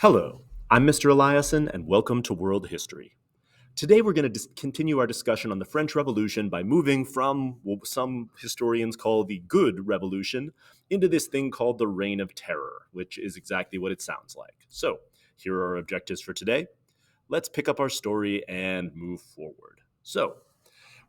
Hello, I'm Mr. Eliason, and welcome to World History. Today we're going to continue our discussion on the French Revolution by moving from what some historians call the Good Revolution into this thing called the Reign of Terror, which is exactly what it sounds like. So, here are our objectives for today. Let's pick up our story and move forward. So,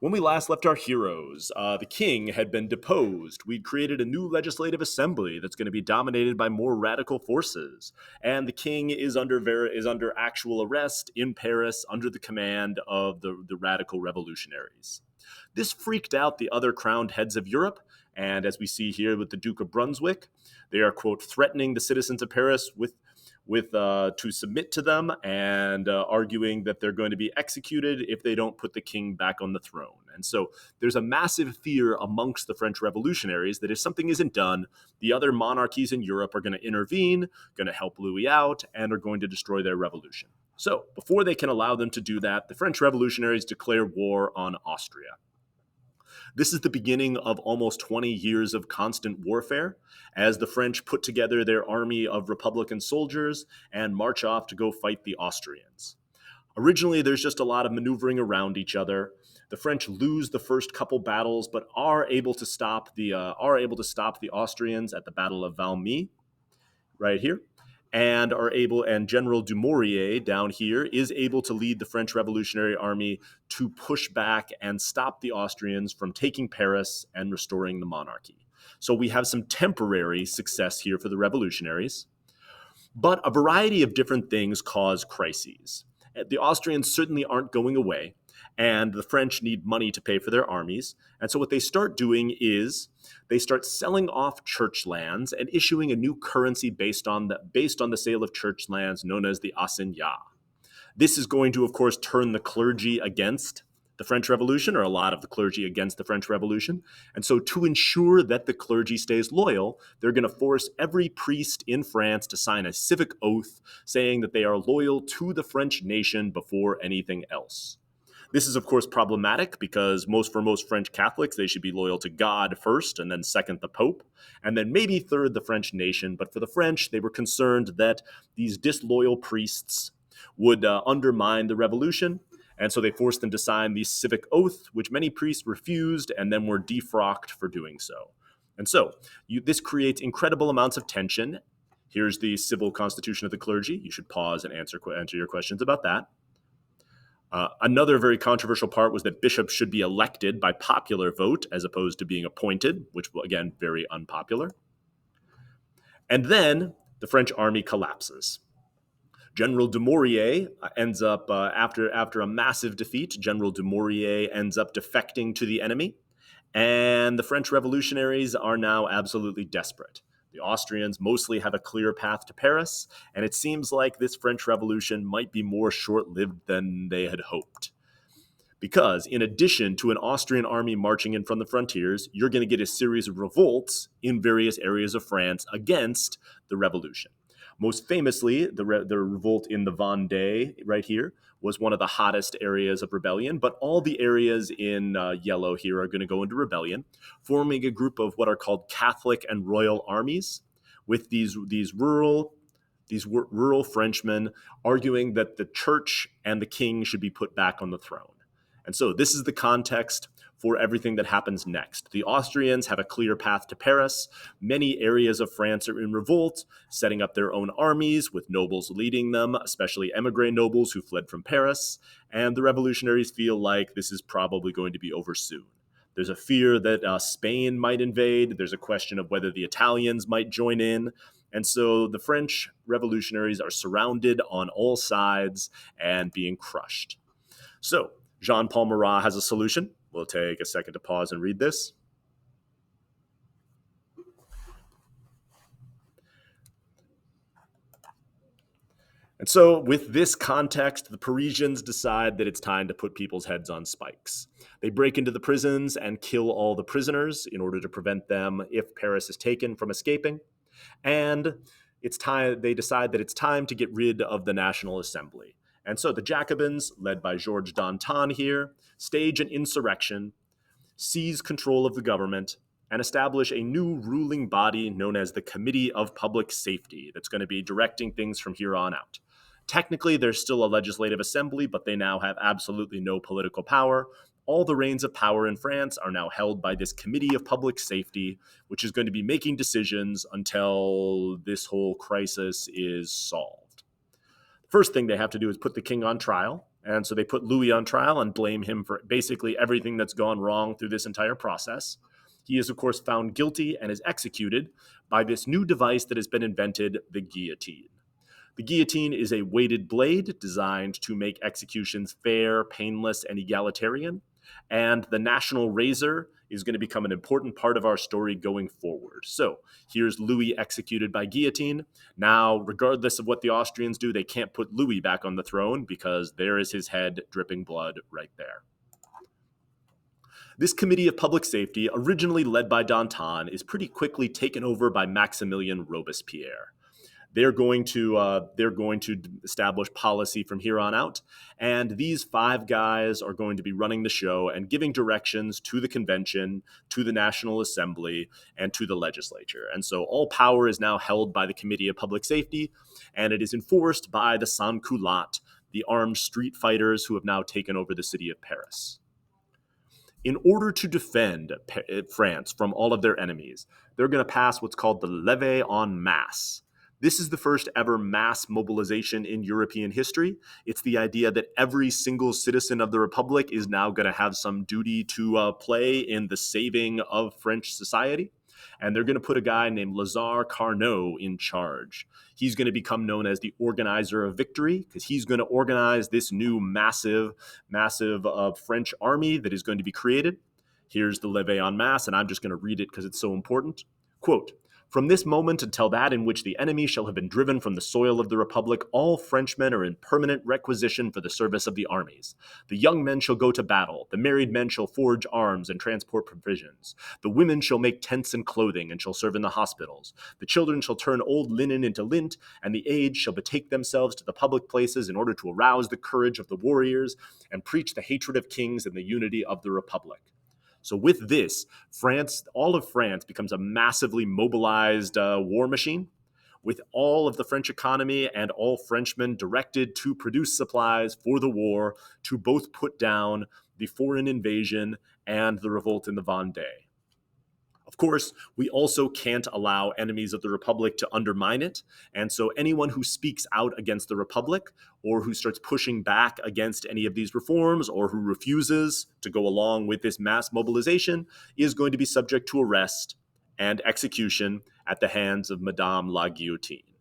when we last left our heroes, the king had been deposed. We'd created a new legislative assembly that's going to be dominated by more radical forces, and the king is under actual arrest in Paris under the command of the radical revolutionaries. This freaked out the other crowned heads of Europe, and as we see here with the Duke of Brunswick, they are, quote, threatening the citizens of Paris with to submit to them and arguing that they're going to be executed if they don't put the king back on the throne. And so there's a massive fear amongst the French revolutionaries that if something isn't done, the other monarchies in Europe are going to intervene, going to help Louis out, and are going to destroy their revolution. So before they can allow them to do that, the French revolutionaries declare war on Austria. This is the beginning of almost 20 years of constant warfare as the French put together their army of Republican soldiers and march off to go fight the Austrians. Originally, there's just a lot of maneuvering around each other. The French lose the first couple battles, but are able to stop the Austrians at the Battle of Valmy, right here, and General Dumouriez down here is able to lead the French Revolutionary Army to push back and stop the Austrians from taking Paris and restoring the monarchy. So we have some temporary success here for the revolutionaries, but a variety of different things cause crises. The Austrians certainly aren't going away, and the French need money to pay for their armies. And so what they start doing is they start selling off church lands and issuing a new currency based on the sale of church lands known as the assignat. This is going to, of course, turn the clergy against the French Revolution, or a lot of the clergy against the French Revolution. And so to ensure that the clergy stays loyal, they're going to force every priest in France to sign a civic oath saying that they are loyal to the French nation before anything else. This is, of course, problematic because for most French Catholics, they should be loyal to God first, and then second, the Pope, and then maybe third, the French nation. But for the French, they were concerned that these disloyal priests would undermine the revolution, and so they forced them to sign the civic oath, which many priests refused and then were defrocked for doing so. And so this creates incredible amounts of tension. Here's the civil constitution of the clergy. You should pause and answer your questions about that. Another very controversial part was that bishops should be elected by popular vote as opposed to being appointed, which, again, very unpopular. And then the French army collapses. General Dumouriez ends up, after a massive defeat, General Dumouriez ends up defecting to the enemy, and the French revolutionaries are now absolutely desperate. The Austrians mostly have a clear path to Paris, and it seems like this French Revolution might be more short-lived than they had hoped. Because in addition to an Austrian army marching in from the frontiers, you're going to get a series of revolts in various areas of France against the revolution. Most famously, the revolt in the Vendée, right here, was one of the hottest areas of rebellion, but all the areas in yellow here are going to go into rebellion, forming a group of what are called Catholic and royal armies, with these rural Frenchmen arguing that the church and the king should be put back on the throne. And so this is the context for everything that happens next. The Austrians have a clear path to Paris. Many areas of France are in revolt, setting up their own armies with nobles leading them, especially émigré nobles who fled from Paris. And the revolutionaries feel like this is probably going to be over soon. There's a fear that Spain might invade. There's a question of whether the Italians might join in. And so the French revolutionaries are surrounded on all sides and being crushed. So Jean-Paul Marat has a solution. We'll take a second to pause and read this. And so with this context, the Parisians decide that it's time to put people's heads on spikes. They break into the prisons and kill all the prisoners in order to prevent them, if Paris is taken, from escaping. And they decide that it's time to get rid of the National Assembly. And so the Jacobins, led by Georges Danton here, stage an insurrection, seize control of the government, and establish a new ruling body known as the Committee of Public Safety that's going to be directing things from here on out. Technically, there's still a legislative assembly, but they now have absolutely no political power. All the reins of power in France are now held by this Committee of Public Safety, which is going to be making decisions until this whole crisis is solved. First thing they have to do is put the king on trial. And so they put Louis on trial and blame him for basically everything that's gone wrong through this entire process. He is, of course, found guilty and is executed by this new device that has been invented, the guillotine. The guillotine is a weighted blade designed to make executions fair, painless, and egalitarian. And the national razor is going to become an important part of our story going forward. So here's Louis executed by guillotine. Now, regardless of what the Austrians do, they can't put Louis back on the throne because there is his head dripping blood right there. This Committee of Public Safety, originally led by Danton, is pretty quickly taken over by Maximilien Robespierre. They're going to establish policy from here on out, and these 5 guys are going to be running the show and giving directions to the convention, to the National Assembly, and to the legislature. And so all power is now held by the Committee of Public Safety, and it is enforced by the sans-culottes, the armed street fighters who have now taken over the city of Paris. In order to defend France from all of their enemies, they're going to pass what's called the Levee en masse. This is the first ever mass mobilization in European history. It's the idea that every single citizen of the Republic is now going to have some duty to play in the saving of French society. And they're going to put a guy named Lazare Carnot in charge. He's going to become known as the organizer of victory because he's going to organize this new massive French army that is going to be created. Here's the Levee en masse, and I'm just going to read it because it's so important. Quote, "From this moment until that in which the enemy shall have been driven from the soil of the Republic, all Frenchmen are in permanent requisition for the service of the armies. The young men shall go to battle, the married men shall forge arms and transport provisions. The women shall make tents and clothing and shall serve in the hospitals. The children shall turn old linen into lint, and the aged shall betake themselves to the public places in order to arouse the courage of the warriors and preach the hatred of kings and the unity of the Republic." So with this, all of France becomes a massively mobilized war machine, with all of the French economy and all Frenchmen directed to produce supplies for the war to both put down the foreign invasion and the revolt in the Vendée. Of course, we also can't allow enemies of the Republic to undermine it, and so anyone who speaks out against the Republic or who starts pushing back against any of these reforms or who refuses to go along with this mass mobilization is going to be subject to arrest and execution at the hands of Madame la Guillotine.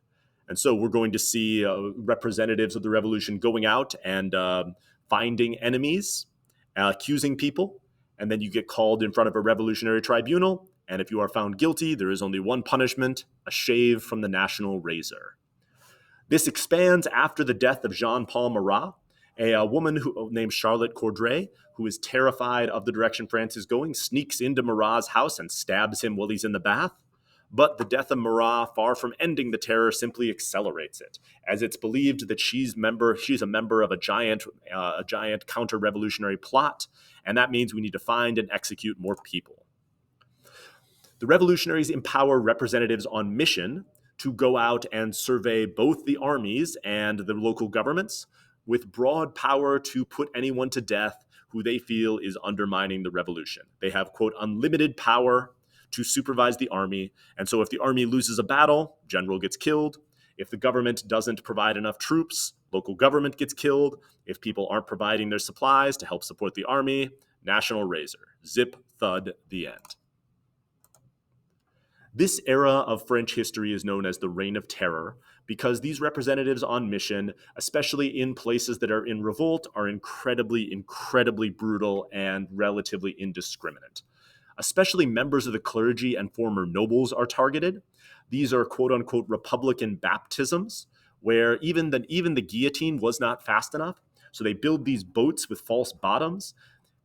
And so we're going to see representatives of the revolution going out and finding enemies, accusing people, and then you get called in front of a revolutionary tribunal. And if you are found guilty, there is only one punishment, a shave from the national razor. This expands after the death of Jean-Paul Marat, a woman named Charlotte Cordray, who is terrified of the direction France is going, sneaks into Marat's house and stabs him while he's in the bath. But the death of Marat, far from ending the terror, simply accelerates it, as it's believed that she's a member of a giant counter-revolutionary plot, and that means we need to find and execute more people. The revolutionaries empower representatives on mission to go out and survey both the armies and the local governments with broad power to put anyone to death who they feel is undermining the revolution. They have, quote, unlimited power to supervise the army, and so if the army loses a battle, general gets killed. If the government doesn't provide enough troops, local government gets killed. If people aren't providing their supplies to help support the army, national razor. Zip, thud, the end. This era of French history is known as the Reign of Terror because these representatives on mission, especially in places that are in revolt, are incredibly, incredibly brutal and relatively indiscriminate. Especially members of the clergy and former nobles are targeted. These are quote-unquote Republican baptisms, where even the guillotine was not fast enough. So they build these boats with false bottoms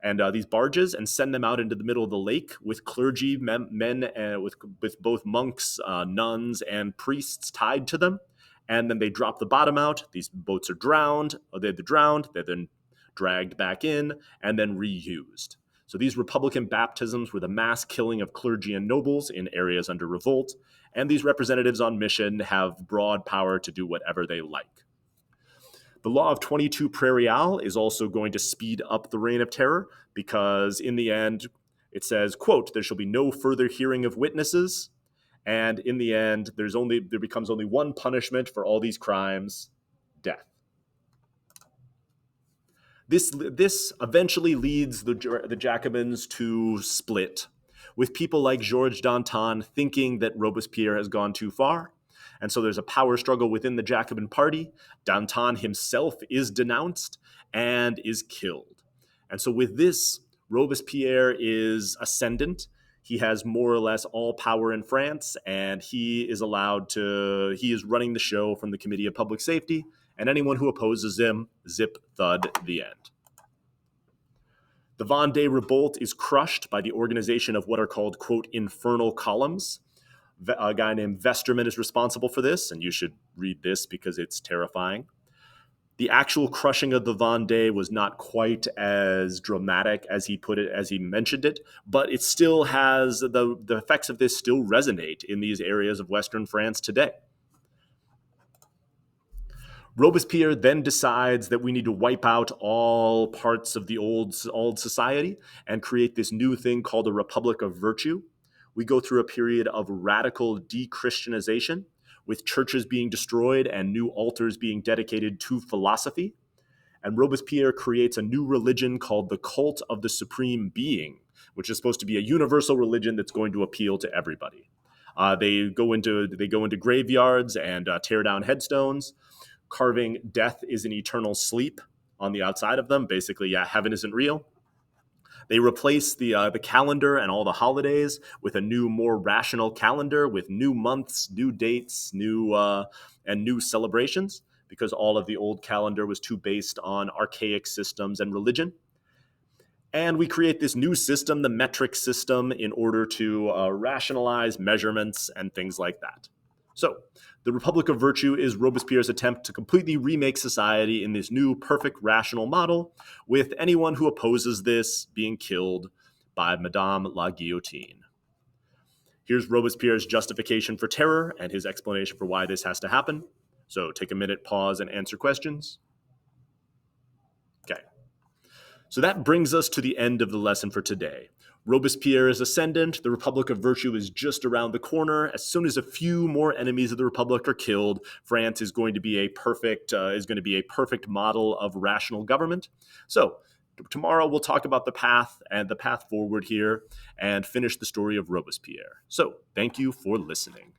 and these barges and send them out into the middle of the lake with clergy men with both monks, nuns, and priests tied to them. And then they drop the bottom out. These boats are drowned. They're then dragged back in and then reused. So these Republican baptisms were the mass killing of clergy and nobles in areas under revolt, and these representatives on mission have broad power to do whatever they like. The law of 22 Prairial is also going to speed up the reign of terror because in the end, it says, quote, there shall be no further hearing of witnesses. And in the end, there becomes only one punishment for all these crimes, death. This eventually leads the Jacobins to split, with people like Georges Danton thinking that Robespierre has gone too far. And so there's a power struggle within the Jacobin party. Danton himself is denounced and is killed. And so with this, Robespierre is ascendant. He has more or less all power in France, and he is running the show from the Committee of Public Safety, and anyone who opposes him, zip, thud, the end. The Vendée Revolt is crushed by the organization of what are called, quote, infernal columns. A guy named Westermann is responsible for this, and you should read this because it's terrifying. The actual crushing of the Vendée was not quite as dramatic as he mentioned it, but it still has the effects of this still resonate in these areas of Western France today. Robespierre then decides that we need to wipe out all parts of the old society and create this new thing called a Republic of Virtue. We go through a period of radical de-Christianization, with churches being destroyed and new altars being dedicated to philosophy. And Robespierre creates a new religion called the Cult of the Supreme Being, which is supposed to be a universal religion that's going to appeal to everybody. They go into graveyards and tear down headstones, carving death is an eternal sleep on the outside of them. Basically, heaven isn't real. They replace the calendar and all the holidays with a new, more rational calendar with new months, new dates, and new celebrations, because all of the old calendar was too based on archaic systems and religion. And we create this new system, the metric system, in order to rationalize measurements and things like that. So, the Republic of Virtue is Robespierre's attempt to completely remake society in this new, perfect, rational model, with anyone who opposes this being killed by Madame la Guillotine. Here's Robespierre's justification for terror and his explanation for why this has to happen. So, take a minute, pause, and answer questions. Okay. So that brings us to the end of the lesson for today. Robespierre is ascendant. The Republic of Virtue is just around the corner. As soon as a few more enemies of the Republic are killed, France is going to be a perfect model of rational government. So tomorrow we'll talk about the path forward here and finish the story of Robespierre. So thank you for listening.